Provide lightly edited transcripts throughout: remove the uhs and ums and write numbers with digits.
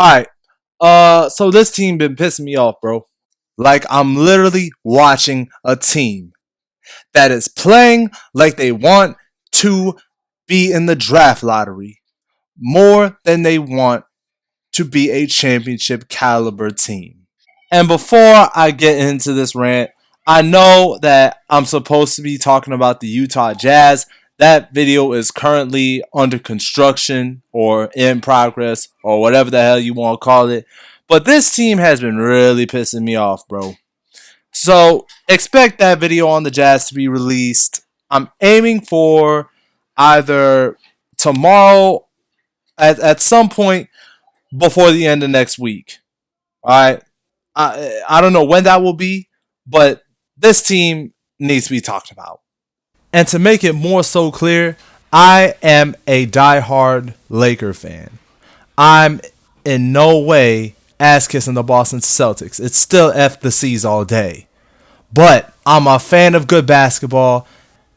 Alright. So this team been pissing me off, bro. Like I'm literally watching a team that is playing like they want to be in the draft lottery more than they want to be a championship caliber team. And before I get into this rant, I know that I'm supposed to be talking about the Utah Jazz. That video is currently under construction or in progress or whatever the hell you want to call it. But this team has been really pissing me off, bro. So expect that video on the Jazz to be released. I'm aiming for either tomorrow at some point before the end of next week. All right. I don't know when that will be, but this team needs to be talked about. And to make it more so clear, I am a diehard Laker fan. I'm in no way ass kissing the Boston Celtics. It's still F the C's all day. But I'm a fan of good basketball,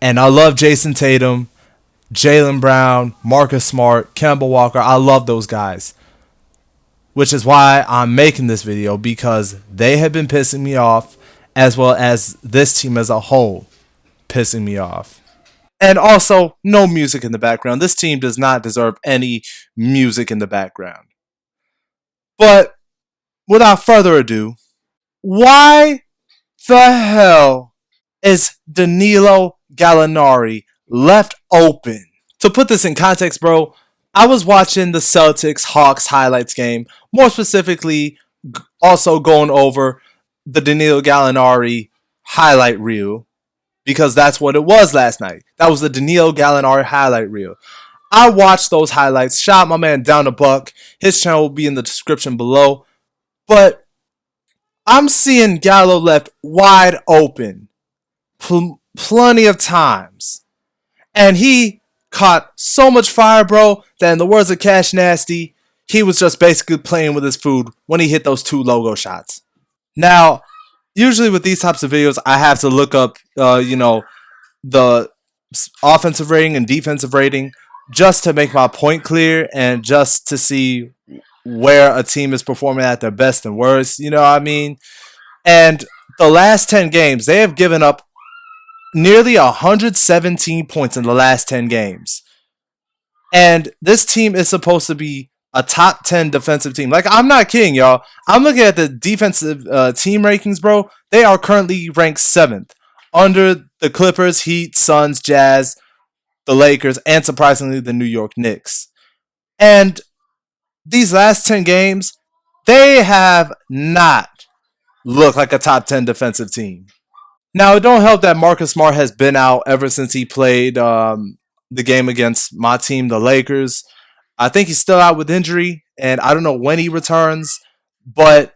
and I love Jason Tatum, Jaylen Brown, Marcus Smart, Kemba Walker. I love those guys. Which is why I'm making this video, because they have been pissing me off, as well as this team as a whole pissing me off. And also, no music in the background. This team does not deserve any music in the background. But without further ado, why the hell is Danilo Gallinari left open? To put this in context, bro, I was watching the Celtics Hawks highlights game, more specifically, also going over the Danilo Gallinari highlight reel, because that's what it was last night. That was the Danilo Gallinari highlight reel. I watched those highlights, shot my man down the buck. His channel will be in the description below. But I'm seeing Gallo left wide open plenty of times. And he caught so much fire, bro, that in the words of Cash Nasty, he was just basically playing with his food when he hit those two logo shots. Now, usually with these types of videos, I have to look up, the offensive rating and defensive rating just to make my point clear and just to see where a team is performing at their best and worst. You know what I mean? And the last 10 games, they have given up nearly 117 points in the last 10 games. And this team is supposed to be a top 10 defensive team. Like, I'm not kidding, y'all. I'm looking at the defensive team rankings, bro. They are currently ranked 7th, under the Clippers, Heat, Suns, Jazz, the Lakers, and surprisingly, the New York Knicks. And these last 10 games, they have not looked like a top 10 defensive team. Now, it don't help that Marcus Smart has been out ever since he played the game against my team, the Lakers. I think he's still out with injury, and I don't know when he returns. But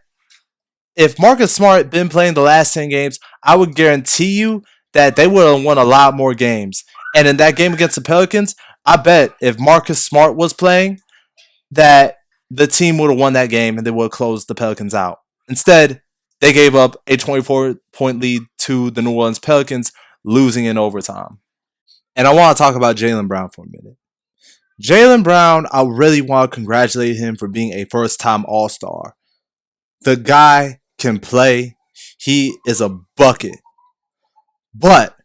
if Marcus Smart had been playing the last 10 games, I would guarantee you that they would have won a lot more games. And in that game against the Pelicans, I bet if Marcus Smart was playing, that the team would have won that game and they would have closed the Pelicans out. Instead, they gave up a 24-point lead to the New Orleans Pelicans, losing in overtime. And I want to talk about Jaylen Brown for a minute. Jaylen Brown, I really want to congratulate him for being a first-time All-Star. The guy can play. He is a bucket. But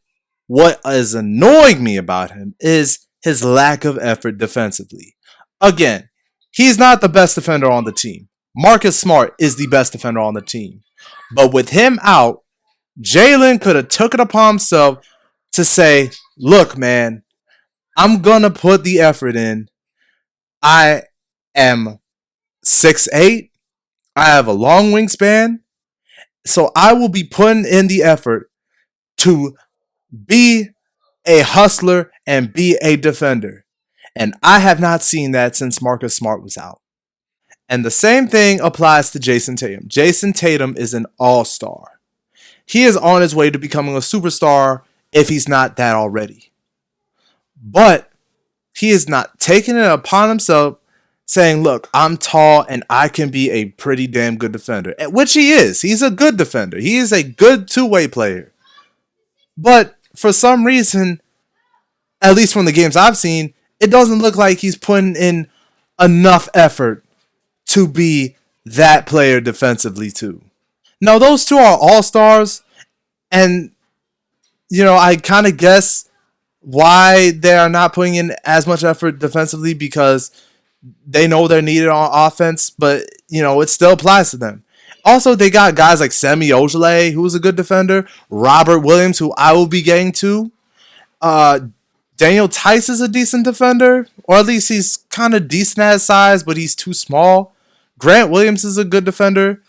what is annoying me about him is his lack of effort defensively. Again, he's not the best defender on the team. Marcus Smart is the best defender on the team. But with him out, Jaylen could have took it upon himself to say, look, man, I'm going to put the effort in. I am 6'8". I have a long wingspan. So I will be putting in the effort to be a hustler and be a defender. And I have not seen that since Marcus Smart was out. And the same thing applies to Jason Tatum. Jason Tatum is an all-star. He is on his way to becoming a superstar if he's not that already. But he is not taking it upon himself saying, look, I'm tall and I can be a pretty damn good defender. Which he is. He's a good defender. He is a good two-way player. But for some reason, at least from the games I've seen, it doesn't look like he's putting in enough effort to be that player defensively too. Now those two are all-stars, and I kind of guess why they are not putting in as much effort defensively, because they know they're needed on offense, but it still applies to them. Also, they got guys like Semi Ojeleye, who's a good defender, Robert Williams, who I will be getting to. Uh, Daniel Tice is a decent defender, or at least he's kind of decent at size, but he's too small. Grant Williams is a good defender.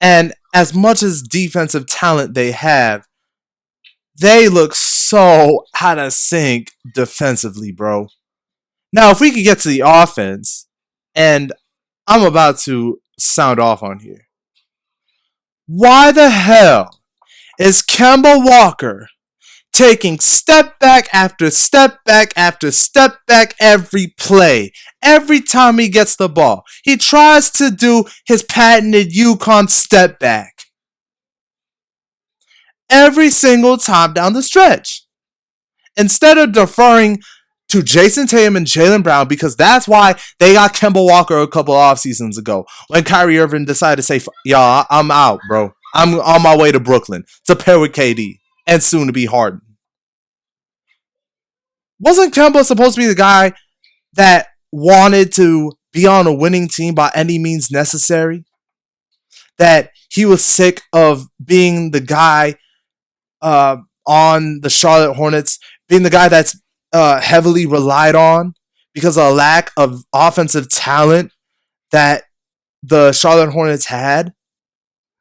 And as much as defensive talent they have, they look so out of sync defensively, bro. Now, if we could get to the offense, and I'm about to sound off on here. Why the hell is Kemba Walker taking step back after step back after step back every play? Every time he gets the ball, he tries to do his patented UConn step back. Every single time down the stretch. Instead of deferring to Jason Tatum and Jaylen Brown, because that's why they got Kemba Walker a couple off seasons ago, when Kyrie Irving decided to say, y'all, I'm out, bro. I'm on my way to Brooklyn to pair with KD and soon to be Harden. Wasn't Kemba supposed to be the guy that wanted to be on a winning team by any means necessary? That he was sick of being the guy on the Charlotte Hornets, being the guy that's heavily relied on because of a lack of offensive talent that the Charlotte Hornets had.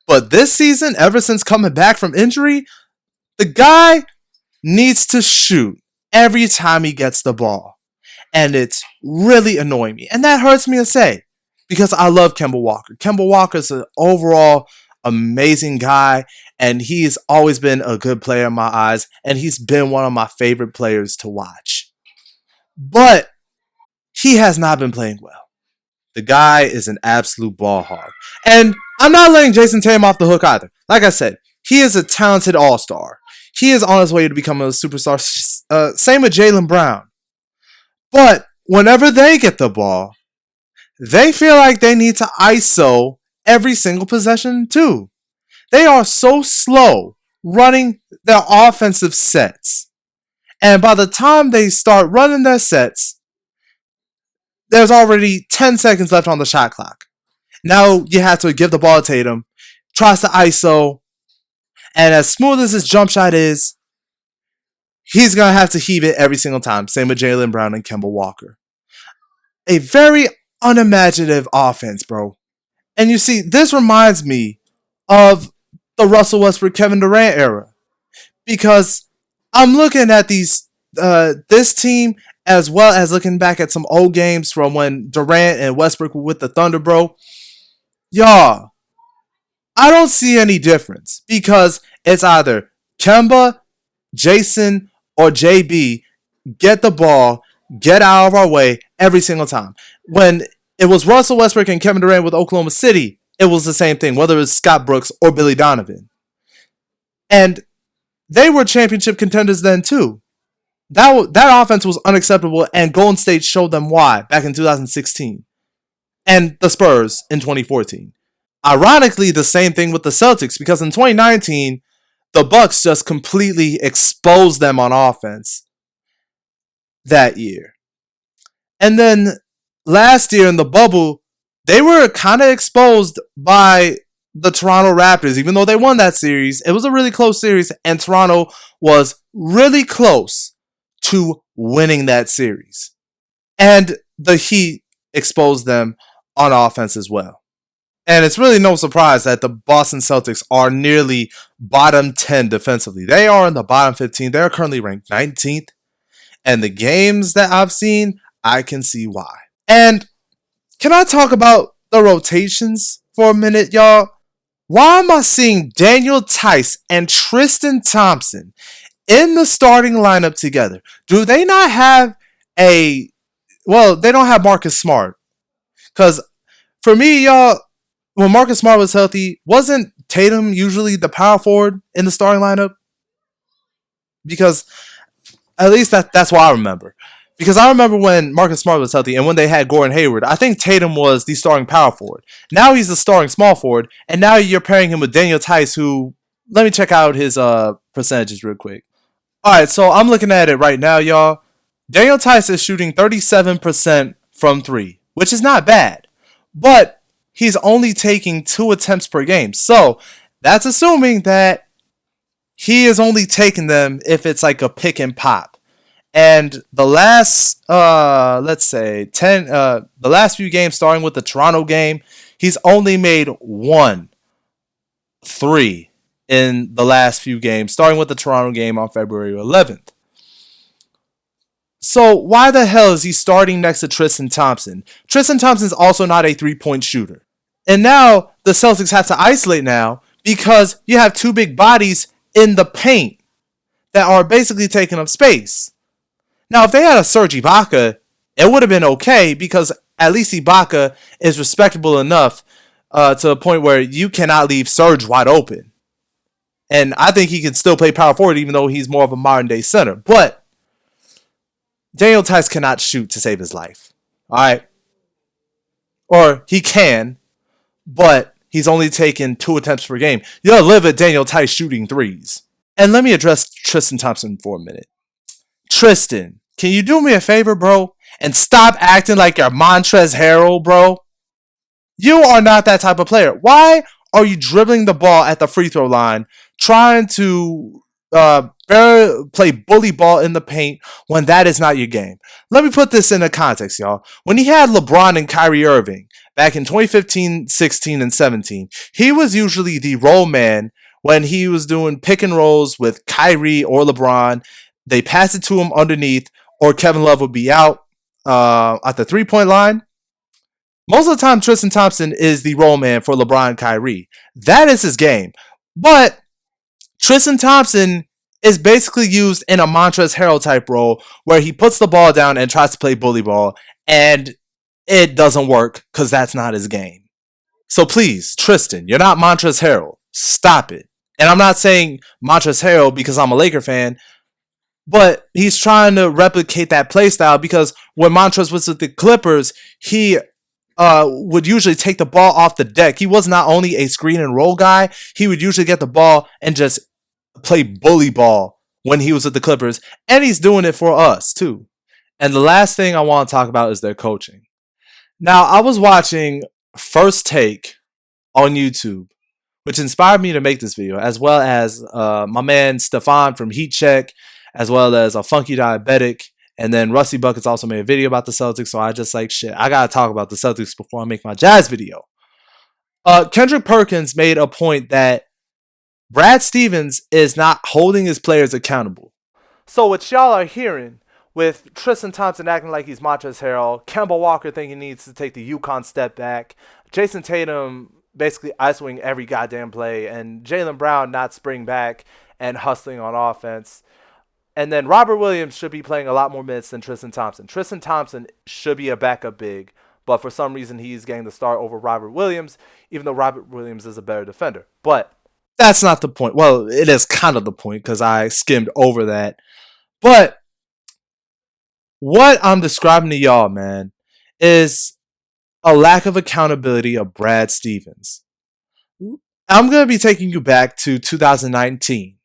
But this season, ever since coming back from injury, the guy needs to shoot every time he gets the ball. And it's really annoying me. And that hurts me to say, because I love Kemba Walker. Kemba Walker's an overall amazing guy, and he's always been a good player in my eyes, and he's been one of my favorite players to watch. But he has not been playing well. The guy is an absolute ball hog. And I'm not letting Jason Tatum off the hook either. Like I said, he is a talented all-star. He is on his way to become a superstar. Same with Jaylen Brown. But whenever they get the ball, they feel like they need to ISO every single possession too. They are so slow running their offensive sets. And by the time they start running their sets, there's already 10 seconds left on the shot clock. Now you have to give the ball to Tatum, tries to ISO, and as smooth as his jump shot is, he's going to have to heave it every single time. Same with Jaylen Brown and Kemba Walker. A very unimaginative offense, bro. And you see, this reminds me of the Russell Westbrook Kevin Durant era, because I'm looking at this team, as well as looking back at some old games from when Durant and Westbrook were with the Thunder, bro. Y'all, I don't see any difference, because it's either Kemba, Jason, or JB get the ball, get out of our way every single time. When it was Russell Westbrook and Kevin Durant with Oklahoma City, it was the same thing, whether it was Scott Brooks or Billy Donovan. And they were championship contenders then too. That offense was unacceptable, and Golden State showed them why back in 2016. And the Spurs in 2014. Ironically, the same thing with the Celtics, because in 2019, the Bucks just completely exposed them on offense that year. And then last year in the bubble, they were kind of exposed by the Toronto Raptors. Even though they won that series, it was a really close series, and Toronto was really close to winning that series. And the Heat exposed them on offense as well. And it's really no surprise that the Boston Celtics are nearly bottom 10 defensively. They are in the bottom 15. They're currently ranked 19th. And the games that I've seen, I can see why. And can I talk about the rotations for a minute, y'all? Why am I seeing Daniel Tice and Tristan Thompson in the starting lineup together? Do they not have they don't have Marcus Smart. Because for me, y'all, when Marcus Smart was healthy, wasn't Tatum usually the power forward in the starting lineup? Because at least that's what I remember. Because I remember when Marcus Smart was healthy and when they had Gordon Hayward, I think Tatum was the starting power forward. Now he's the starting small forward, and now you're pairing him with Daniel Tice, who, let me check out his percentages real quick. All right, so I'm looking at it right now, y'all. Daniel Tice is shooting 37% from three, which is not bad, but he's only taking 2 attempts per game. So that's assuming that he is only taking them if it's like a pick and pop. And the last, let's say, the last few games, starting with the Toronto game, he's only made 1 3 in the last few games, starting with the Toronto game on February 11th. So why the hell is he starting next to Tristan Thompson? Tristan Thompson's also not a three-point shooter. And now the Celtics have to isolate now because you have two big bodies in the paint that are basically taking up space. Now, if they had a Serge Ibaka, it would have been okay because at least Ibaka is respectable enough to a point where you cannot leave Serge wide open. And I think he can still play power forward even though he's more of a modern day center. But Daniel Tice cannot shoot to save his life. All right. Or he can, but he's only taken 2 attempts per game. You'll live at Daniel Tice shooting threes. And let me address Tristan Thompson for a minute. Tristan, can you do me a favor, bro? And stop acting like you're Montrezl Harrell, bro. You are not that type of player. Why are you dribbling the ball at the free throw line, trying to play bully ball in the paint when that is not your game? Let me put this into context, y'all. When he had LeBron and Kyrie Irving back in 2015, 16, and 17, he was usually the roll man when he was doing pick and rolls with Kyrie or LeBron. They pass it to him underneath, or Kevin Love would be out at the three-point line. Most of the time, Tristan Thompson is the role man for LeBron and Kyrie. That is his game. But Tristan Thompson is basically used in a Montrezl Harrell type role where he puts the ball down and tries to play bully ball, and it doesn't work because that's not his game. So please, Tristan, you're not Montrezl Harrell. Stop it. And I'm not saying Montrezl Harrell because I'm a Laker fan, but he's trying to replicate that play style because when Montrezl was with the Clippers, he would usually take the ball off the deck. He was not only a screen and roll guy, he would usually get the ball and just play bully ball when he was with the Clippers. And he's doing it for us too. And the last thing I want to talk about is their coaching. Now, I was watching First Take on YouTube, which inspired me to make this video, as well as my man Stefan from Heat Check, as well as a Funky Diabetic. And then Rusty Buckets also made a video about the Celtics. So I just like, shit, I got to talk about the Celtics before I make my Jazz video. Kendrick Perkins made a point that Brad Stevens is not holding his players accountable. So what y'all are hearing with Tristan Thompson acting like he's Montrezl Harrell, Kemba Walker thinking he needs to take the UConn step back, Jason Tatum basically isoing every goddamn play, and Jaylen Brown not spring back and hustling on offense. And then Robert Williams should be playing a lot more minutes than Tristan Thompson. Tristan Thompson should be a backup big, but for some reason he's getting the start over Robert Williams, even though Robert Williams is a better defender. But that's not the point. Well, it is kind of the point because I skimmed over that. But what I'm describing to y'all, man, is a lack of accountability of Brad Stevens. I'm going to be taking you back to 2019.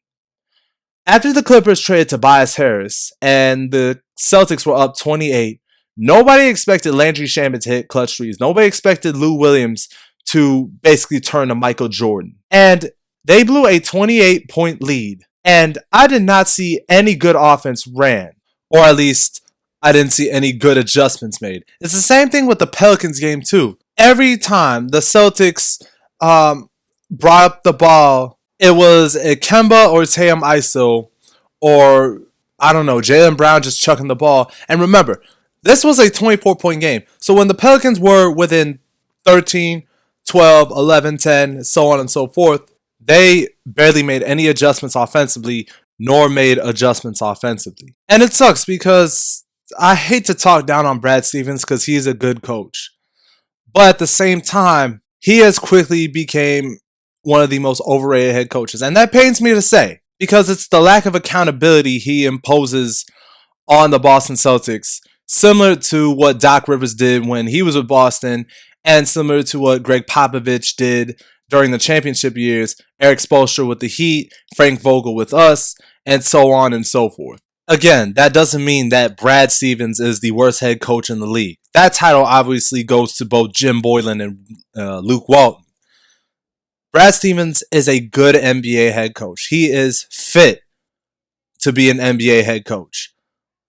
After the Clippers traded Tobias Harris and the Celtics were up 28, nobody expected Landry Shamet to hit clutch threes. Nobody expected Lou Williams to basically turn to Michael Jordan. And they blew a 28-point lead. And I did not see any good offense ran. Or at least, I didn't see any good adjustments made. It's the same thing with the Pelicans game too. Every time the Celtics brought up the ball, it was a Kemba or Tatum ISO, or I don't know, Jaylen Brown just chucking the ball. And remember, this was a 24-point game. So when the Pelicans were within 13, 12, 11, 10, so on and so forth, they barely made any adjustments offensively, nor made adjustments offensively. And it sucks because I hate to talk down on Brad Stevens because he's a good coach. But at the same time, he has quickly became one of the most overrated head coaches. And that pains me to say because it's the lack of accountability he imposes on the Boston Celtics, similar to what Doc Rivers did when he was with Boston, and similar to what Greg Popovich did during the championship years, Eric Spoelstra with the Heat, Frank Vogel with us, and so on and so forth. Again, that doesn't mean that Brad Stevens is the worst head coach in the league. That title obviously goes to both Jim Boylan and Luke Walton. Brad Stevens is a good NBA head coach. He is fit to be an NBA head coach.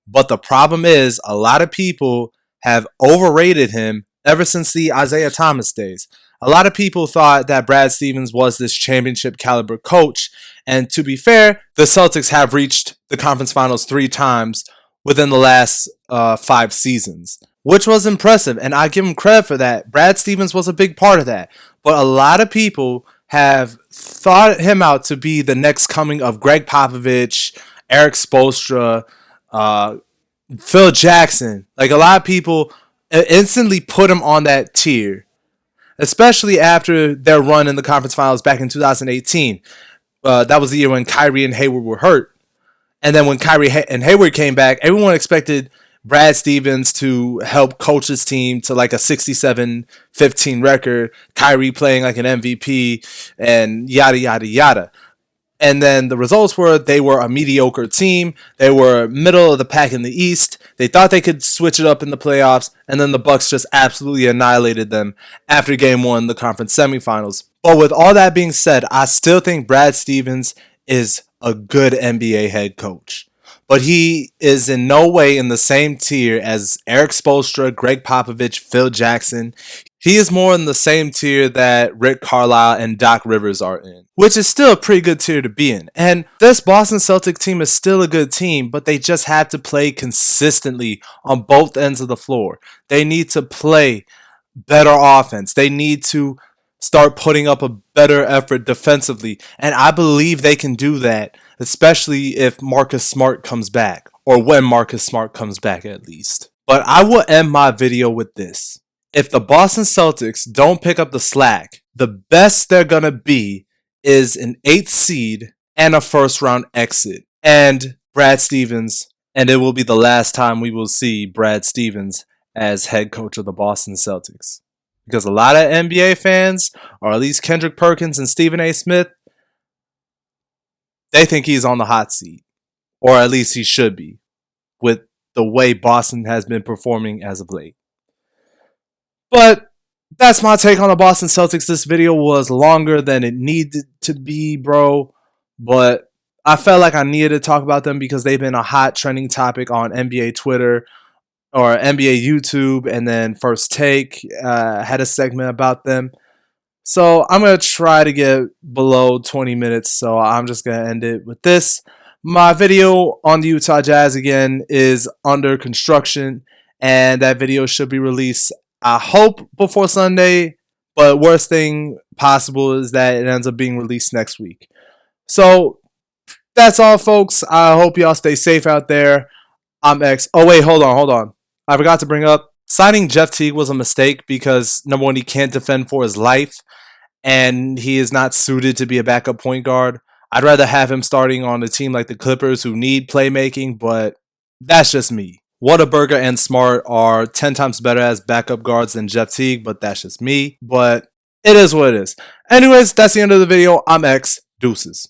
But the problem is, a lot of people have overrated him ever since the Isaiah Thomas days. A lot of people thought that Brad Stevens was this championship caliber coach. And to be fair, the Celtics have reached the conference finals 3 times within the last 5 seasons, which was impressive. And I give him credit for that. Brad Stevens was a big part of that. But a lot of people have thought him out to be the next coming of Greg Popovich, Eric Spoelstra, Phil Jackson. Like, a lot of people instantly put him on that tier, especially after their run in the conference finals back in 2018. That was the year when Kyrie and Hayward were hurt. And then when Kyrie and Hayward came back, everyone expected Brad Stevens to help coach his team to like a 67-15 record, Kyrie playing like an MVP, and yada, yada, yada. And then the results were they were a mediocre team. They were middle of the pack in the East. They thought they could switch it up in the playoffs, and then the Bucks just absolutely annihilated them after Game 1, the conference semifinals. But with all that being said, I still think Brad Stevens is a good NBA head coach. But he is in no way in the same tier as Eric Spoelstra, Greg Popovich, Phil Jackson. He is more in the same tier that Rick Carlisle and Doc Rivers are in, which is still a pretty good tier to be in. And this Boston Celtics team is still a good team, but they just have to play consistently on both ends of the floor. They need to play better offense. They need to start putting up a better effort defensively. And I believe they can do that, especially if Marcus Smart comes back, or when Marcus Smart comes back at least. But I will end my video with this. If the Boston Celtics don't pick up the slack, the best they're going to be is an 8th seed and a first round exit. And Brad Stevens, and it will be the last time we will see Brad Stevens as head coach of the Boston Celtics. Because a lot of NBA fans, or at least Kendrick Perkins and Stephen A. Smith, they think he's on the hot seat. Or at least he should be, with the way Boston has been performing as of late. But that's my take on the Boston Celtics. This video was longer than it needed to be, bro. But I felt like I needed to talk about them because they've been a hot trending topic on NBA Twitter or NBA YouTube. And then First Take had a segment about them. So I'm going to try to get below 20 minutes. So I'm just going to end it with this. My video on the Utah Jazz again is under construction. And that video should be released, I hope, before Sunday, but worst thing possible is that it ends up being released next week. So that's all, folks. I hope y'all stay safe out there. I'm X. Oh, wait, hold on. I forgot to bring up, signing Jeff Teague was a mistake because, number one, he can't defend for his life, and he is not suited to be a backup point guard. I'd rather have him starting on a team like the Clippers who need playmaking, but that's just me. Whataburger and Smart are 10 times better as backup guards than Jeff Teague, but that's just me. But it is what it is. Anyways, that's the end of the video. I'm X. Deuces.